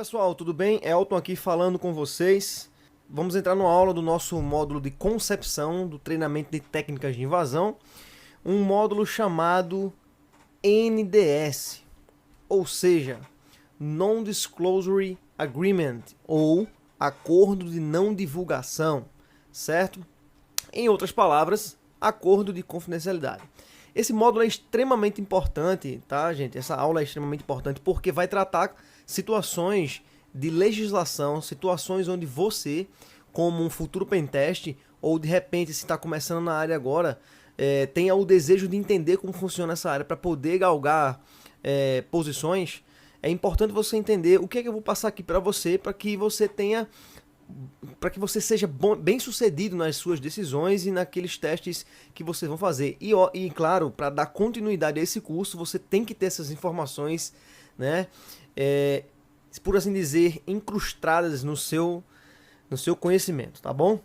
pessoal, tudo bem? Elton aqui falando com vocês. Vamos entrar na aula do nosso módulo de concepção do treinamento de técnicas de invasão, um módulo chamado NDS, ou seja, Non-Disclosure Agreement, ou Acordo de Não Divulgação, certo? Em outras palavras, Acordo de Confidencialidade. Esse módulo é extremamente importante, tá, gente? Essa aula é extremamente importante porque vai tratar situações de legislação, situações onde você, como um futuro pentest, ou de repente se está começando na área agora, tenha o desejo de entender como funciona essa área para poder galgar posições. É importante você entender o que é que eu vou passar aqui para você que você tenha, para que você seja bem sucedido nas suas decisões e naqueles testes que vocês vão fazer. E claro, para dar continuidade a esse curso, você tem que ter essas informações, né, por assim dizer, incrustadas no seu conhecimento, tá bom?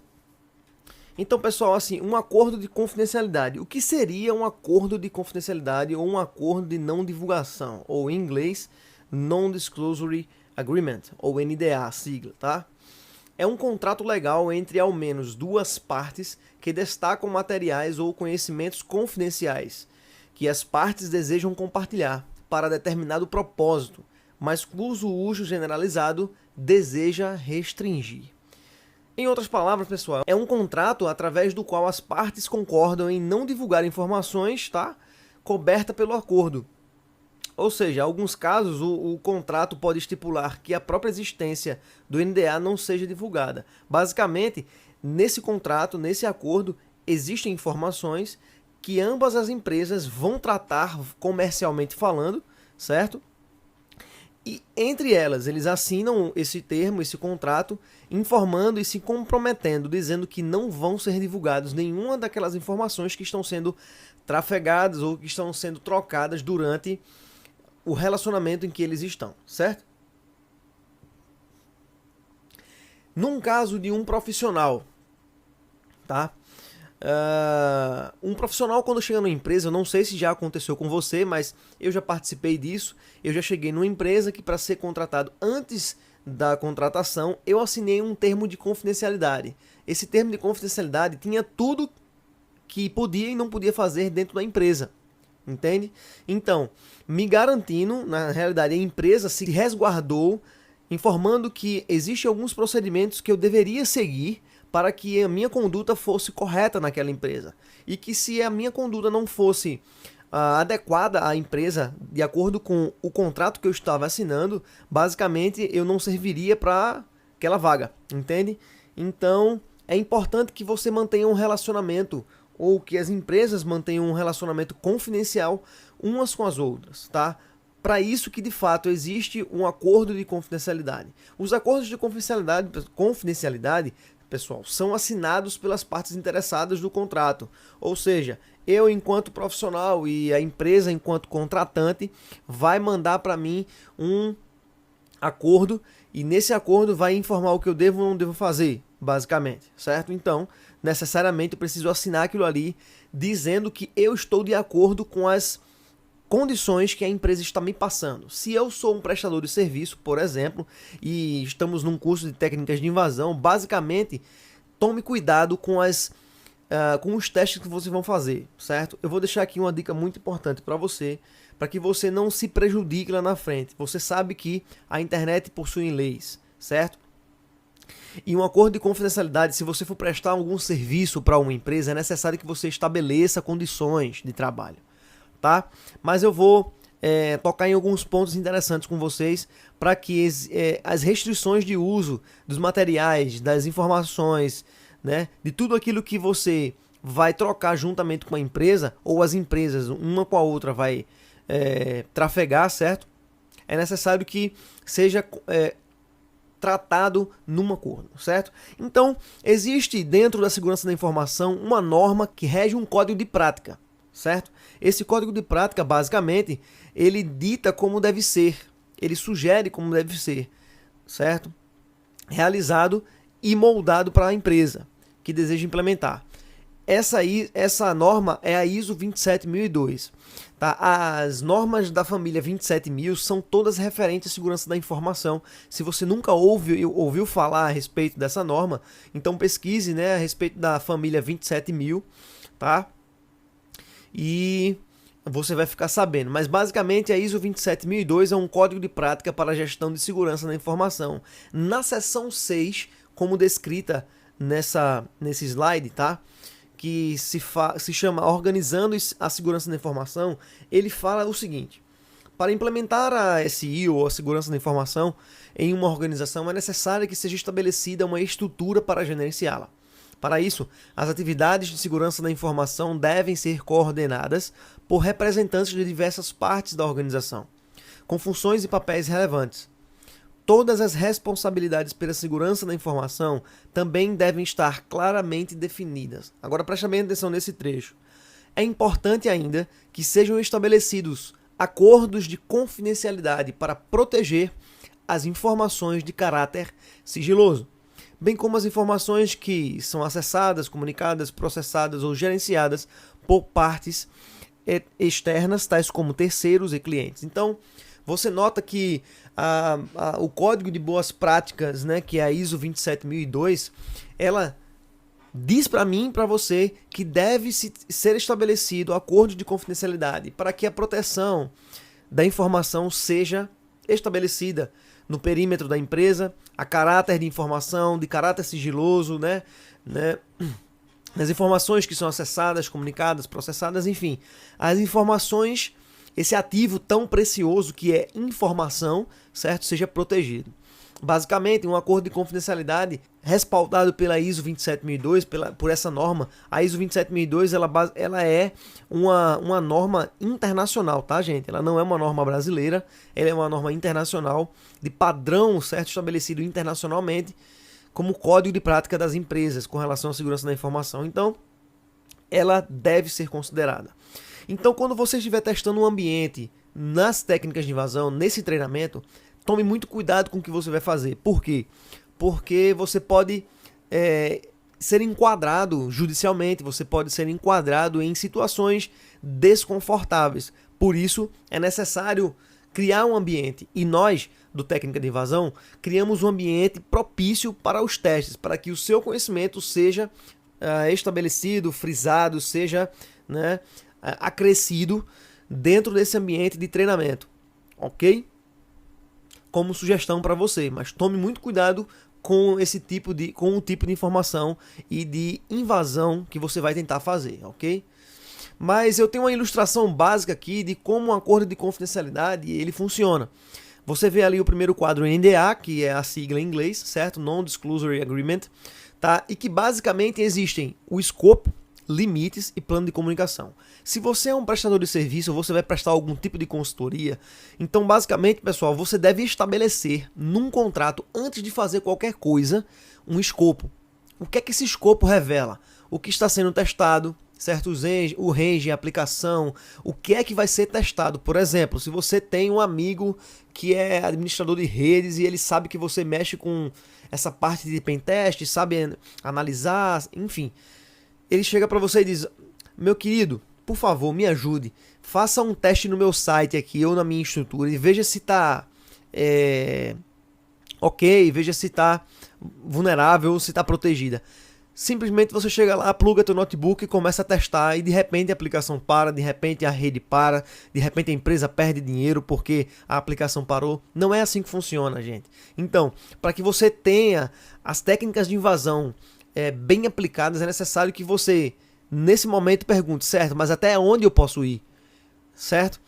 Então, pessoal, assim, um acordo de confidencialidade. O que seria um acordo de confidencialidade ou um acordo de não divulgação? Ou em inglês, Non-Disclosure Agreement, ou NDA, a sigla, tá? É um contrato legal entre ao menos duas partes que destacam materiais ou conhecimentos confidenciais que as partes desejam compartilhar para determinado propósito, mas cujo uso generalizado deseja restringir. Em outras palavras, pessoal, é um contrato através do qual as partes concordam em não divulgar informações, tá, coberta pelo acordo. Ou seja, em alguns casos, o contrato pode estipular que a própria existência do NDA não seja divulgada. Basicamente, nesse contrato, nesse acordo, existem informações que ambas as empresas vão tratar comercialmente falando, certo? E entre elas, eles assinam esse termo, esse contrato, informando e se comprometendo, dizendo que não vão ser divulgados nenhuma daquelas informações que estão sendo trafegadas ou que estão sendo trocadas durante o relacionamento em que eles estão, certo? Num caso de um profissional, tá? Um profissional, quando chega numa empresa, eu não sei se já aconteceu com você, mas eu já participei disso. Eu já cheguei numa empresa que, para ser contratado, antes da contratação, eu assinei um termo de confidencialidade. Esse termo de confidencialidade tinha tudo que podia e não podia fazer dentro da empresa, entende? Então, me garantindo, na realidade, a empresa se resguardou, informando que existem alguns procedimentos que eu deveria seguir para que a minha conduta fosse correta naquela empresa. E que se a minha conduta não fosse adequada à empresa, de acordo com o contrato que eu estava assinando, basicamente eu não serviria para aquela vaga, entende? Então, é importante que você mantenha um relacionamento, ou que as empresas mantenham um relacionamento confidencial umas com as outras, tá? Para isso que de fato existe um acordo de confidencialidade. Os acordos de confidencialidade, pessoal, são assinados pelas partes interessadas do contrato. Ou seja, eu enquanto profissional e a empresa enquanto contratante vai mandar para mim um acordo e nesse acordo vai informar o que eu devo ou não devo fazer, basicamente, certo? Então, necessariamente eu preciso assinar aquilo ali dizendo que eu estou de acordo com as condições que a empresa está me passando. Se eu sou um prestador de serviço, por exemplo, e estamos num curso de técnicas de invasão, basicamente, tome cuidado com os testes que vocês vão fazer, certo? Eu vou deixar aqui uma dica muito importante para você, para que você não se prejudique lá na frente. Você sabe que a internet possui leis, certo? E um acordo de confidencialidade, se você for prestar algum serviço para uma empresa, é necessário que você estabeleça condições de trabalho, tá? Mas eu vou tocar em alguns pontos interessantes com vocês para que as restrições de uso dos materiais, das informações, né, de tudo aquilo que você vai trocar juntamente com a empresa, ou as empresas uma com a outra vai trafegar, certo? É necessário que seja tratado num acordo, certo? Então, existe dentro da segurança da informação uma norma que rege um código de prática, certo? Esse código de prática, basicamente, ele dita como deve ser, ele sugere como deve ser, certo? Realizado e moldado para a empresa que deseja implementar. essa norma é a ISO 27002. Tá? As normas da família 27000 são todas referentes à segurança da informação. Se você nunca ouviu falar a respeito dessa norma, então pesquise, né, a respeito da família 27000, tá? E você vai ficar sabendo. Mas basicamente a ISO 27002 é um código de prática para a gestão de segurança da informação. Na seção 6, como descrita nesse slide, tá? Que se chama Organizando a Segurança da Informação, ele fala o seguinte: para implementar a SI, ou a Segurança da Informação, em uma organização, é necessário que seja estabelecida uma estrutura para gerenciá-la. Para isso, as atividades de segurança da informação devem ser coordenadas por representantes de diversas partes da organização, com funções e papéis relevantes. Todas as responsabilidades pela segurança da informação também devem estar claramente definidas. Agora preste bem atenção nesse trecho. É importante ainda que sejam estabelecidos acordos de confidencialidade para proteger as informações de caráter sigiloso, bem como as informações que são acessadas, comunicadas, processadas ou gerenciadas por partes externas, tais como terceiros e clientes. Então, você nota que o código de boas práticas, né, que é a ISO 27002, ela diz para mim e para você que deve ser estabelecido acordo de confidencialidade para que a proteção da informação seja estabelecida no perímetro da empresa, a caráter de informação, de caráter sigiloso, né, as informações que são acessadas, comunicadas, processadas, enfim, as informações, esse ativo tão precioso que é informação, certo? Seja protegido. Basicamente, um acordo de confidencialidade respaldado pela ISO 27002, por essa norma. A ISO 27002 ela é uma norma internacional, tá, gente? Ela não é uma norma brasileira, ela é uma norma internacional de padrão, certo? Estabelecido internacionalmente como código de prática das empresas com relação à segurança da informação. Então, ela deve ser considerada. Então, quando você estiver testando um ambiente nas técnicas de invasão, nesse treinamento, tome muito cuidado com o que você vai fazer. Por quê? Porque você pode ser enquadrado judicialmente, você pode ser enquadrado em situações desconfortáveis. Por isso, é necessário criar um ambiente. E nós, do Técnica de Invasão, criamos um ambiente propício para os testes, para que o seu conhecimento seja estabelecido, frisado, seja, né, acrescido dentro desse ambiente de treinamento, ok? Como sugestão para você, mas tome muito cuidado com com o tipo de informação e de invasão que você vai tentar fazer, ok? Mas eu tenho uma ilustração básica aqui de como um acordo de confidencialidade ele funciona. Você vê ali o primeiro quadro NDA, que é a sigla em inglês, certo? Non-Disclosure Agreement, tá? E que basicamente existem o escopo, limites e plano de comunicação. Se você é um prestador de serviço, você vai prestar algum tipo de consultoria, então basicamente, pessoal, você deve estabelecer num contrato, antes de fazer qualquer coisa, um escopo. O que é que esse escopo revela? O que está sendo testado, certo? O range, a aplicação, o que é que vai ser testado. Por exemplo, se você tem um amigo que é administrador de redes e ele sabe que você mexe com essa parte de pentest, sabe analisar, enfim, ele chega para você e diz: meu querido, por favor, me ajude, faça um teste no meu site aqui ou na minha estrutura e veja se está ok, veja se está vulnerável ou se está protegida. Simplesmente você chega lá, pluga teu notebook e começa a testar e de repente a aplicação para, de repente a rede para, de repente a empresa perde dinheiro porque a aplicação parou. Não é assim que funciona, gente. Então, para que você tenha as técnicas de invasão bem aplicadas, é necessário que você, nesse momento, pergunte, certo, mas até onde eu posso ir? Certo?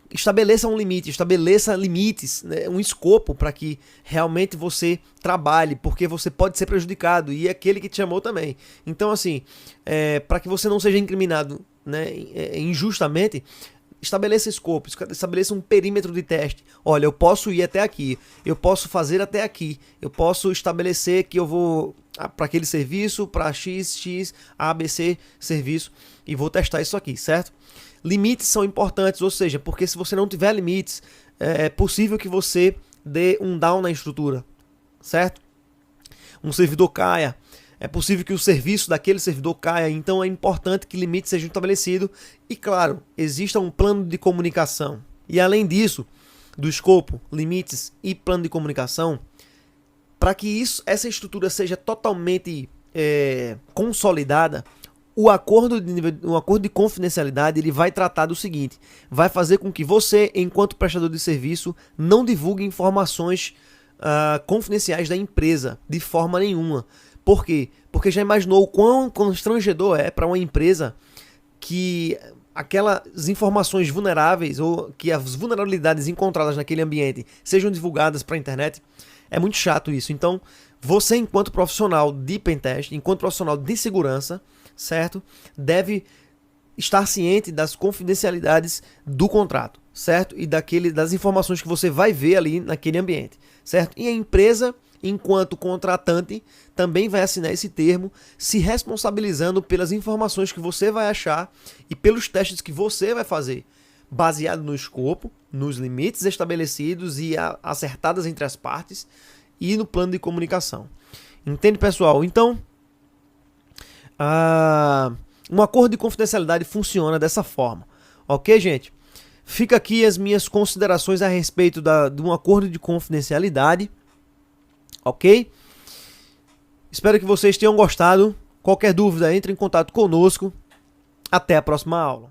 Estabeleça um limite, estabeleça limites, né, um escopo para que realmente você trabalhe, porque você pode ser prejudicado e aquele que te chamou também. Então, assim, para que você não seja incriminado, né, injustamente, estabeleça escopo, estabeleça um perímetro de teste. Olha, eu posso ir até aqui, eu posso fazer até aqui, eu posso estabelecer que eu vou para aquele serviço, para XX, ABC serviço e vou testar isso aqui, certo? Limites são importantes, ou seja, porque se você não tiver limites, é possível que você dê um down na estrutura, certo? Um servidor caia, É possível que o serviço daquele servidor caia, então é importante que limites sejam estabelecidos e, claro, exista um plano de comunicação. E além disso, do escopo, limites e plano de comunicação, para que essa estrutura seja totalmente consolidada, o acordo de confidencialidade ele vai tratar do seguinte: vai fazer com que você, enquanto prestador de serviço, não divulgue informações confidenciais da empresa de forma nenhuma. Por quê? Porque já imaginou o quão constrangedor é para uma empresa que aquelas informações vulneráveis ou que as vulnerabilidades encontradas naquele ambiente sejam divulgadas para a internet? É muito chato isso. Então, você, enquanto profissional de pentest, enquanto profissional de segurança, certo? Deve estar ciente das confidencialidades do contrato, certo? E das informações que você vai ver ali naquele ambiente, certo? E a empresa, enquanto contratante, também vai assinar esse termo, se responsabilizando pelas informações que você vai achar e pelos testes que você vai fazer, baseado no escopo, nos limites estabelecidos e acertadas entre as partes e no plano de comunicação. Entende, pessoal? Então, um acordo de confidencialidade funciona dessa forma. Ok, gente? Fica aqui as minhas considerações a respeito de um acordo de confidencialidade. Ok? Espero que vocês tenham gostado. Qualquer dúvida, entre em contato conosco. Até a próxima aula.